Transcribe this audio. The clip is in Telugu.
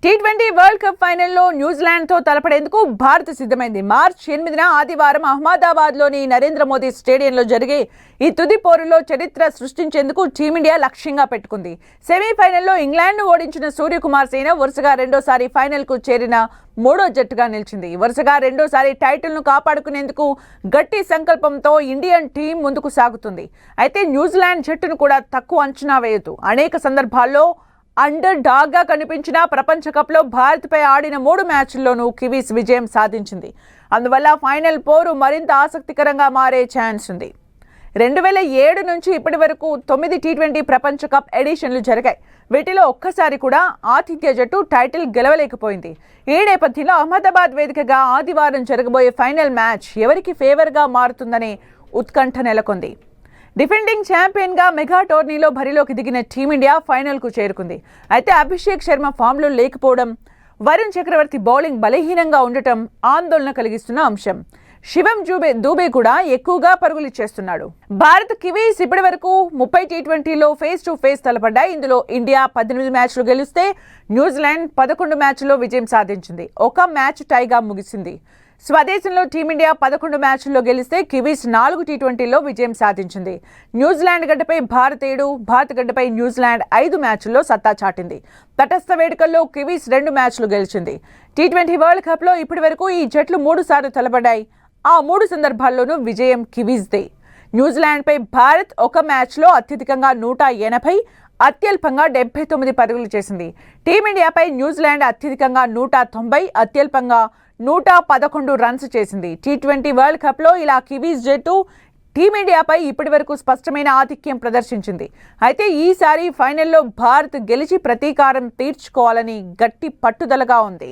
టీ20 వరల్డ్ కప్ ఫైనల్లో న్యూజిలాండ్తో తలపడేందుకు భారత్ సిద్ధమైంది. మార్చి 8న ఆదివారం అహ్మదాబాద్లోని నరేంద్ర మోదీ స్టేడియంలో జరిగే ఈ తుది పోరులో చరిత్ర సృష్టించేందుకు టీమిండియా లక్ష్యంగా పెట్టుకుంది. సెమీఫైనల్లో ఇంగ్లాండ్ను ఓడించిన సూర్యకుమార్ సేన వరుసగా రెండోసారి ఫైనల్కు చేరిన మూడో జట్టుగా నిలిచింది. వరుసగా రెండోసారి టైటిల్ను కాపాడుకునేందుకు గట్టి సంకల్పంతో ఇండియన్ టీం ముందుకు సాగుతుంది. అయితే న్యూజిలాండ్ జట్టును కూడా తక్కువ అంచనా వేయదు. అనేక సందర్భాల్లో అండర్ డాగ్గా కనిపించిన ప్రపంచ కప్లో భారత్పై ఆడిన 3 మ్యాచ్ల్లోనూ కివీస్ విజయం సాధించింది. అందువల్ల ఫైనల్ పోరు మరింత ఆసక్తికరంగా మారే ఛాన్స్ ఉంది. 2007 నుంచి ఇప్పటి వరకు 9 టీ20 ప్రపంచ కప్ ఎడిషన్లు జరిగాయి. వీటిలో ఒక్కసారి కూడా ఆతిథ్య జట్టు టైటిల్ గెలవలేకపోయింది. ఈ నేపథ్యంలో అహ్మదాబాద్ వేదికగా ఆదివారం జరగబోయే ఫైనల్ మ్యాచ్ ఎవరికి ఫేవర్గా మారుతుందనే ఉత్కంఠ నెలకొంది. డిఫెండింగ్ ఛాంపియన్గా మెగా టోర్నీలో బరిలోకి దిగిన టీమిండియా ఫైనల్కు చేరుకుంది. అయితే అభిషేక్ శర్మ ఫామ్లో లేకపోవడం, వరుణ్ చక్రవర్తి బౌలింగ్ బలహీనంగా ఉండటం ఆందోళన కలిగిస్తున్న అంశం. శివం దూబే కూడా ఎక్కువగా పరుగులు చేస్తున్నాడు. భారత్ కివీస్ ఇప్పటి వరకు 30 టీ20లో ఫేస్ టు ఫేస్ తలపడ్డాయి. ఇందులో ఇండియా 18 మ్యాచ్లు గెలిస్తే న్యూజిలాండ్ 11 మ్యాచ్ల్లో విజయం సాధించింది. ఒక మ్యాచ్ టైగా ముగిసింది. స్వదేశంలో టీమిండియా 11 మ్యాచ్ల్లో గెలిస్తే కివీస్ 4 టీ20లో విజయం సాధించింది. న్యూజిలాండ్ గడ్డపై భారత్ 7, భారత్ గడ్డపై న్యూజిలాండ్ 5 మ్యాచ్ల్లో సత్తా చాటింది. తటస్థ వేడుకల్లో కివీస్ 2 మ్యాచ్లు గెలిచింది. టీ20 వరల్డ్ కప్లో ఇప్పటి వరకు ఈ జట్లు 3 సార్లు తలపడ్డాయి. ఆ 3 సందర్భాల్లోనూ విజయం కివీస్దే. న్యూజిలాండ్పై భారత్ ఒక మ్యాచ్లో అత్యధికంగా 180, అత్యల్పంగా 79 పరుగులు చేసింది. టీమిండియాపై న్యూజిలాండ్ అత్యధికంగా 190, అత్యల్పంగా 111 రన్స్ చేసింది. టీ20 వరల్డ్ కప్లో ఇలా కివీస్ జట్టు టీమిండియాపై ఇప్పటి వరకు స్పష్టమైన ఆధిక్యం ప్రదర్శించింది. అయితే ఈసారి ఫైనల్లో భారత్ గెలిచి ప్రతీకారం తీర్చుకోవాలని గట్టి పట్టుదలగా ఉంది.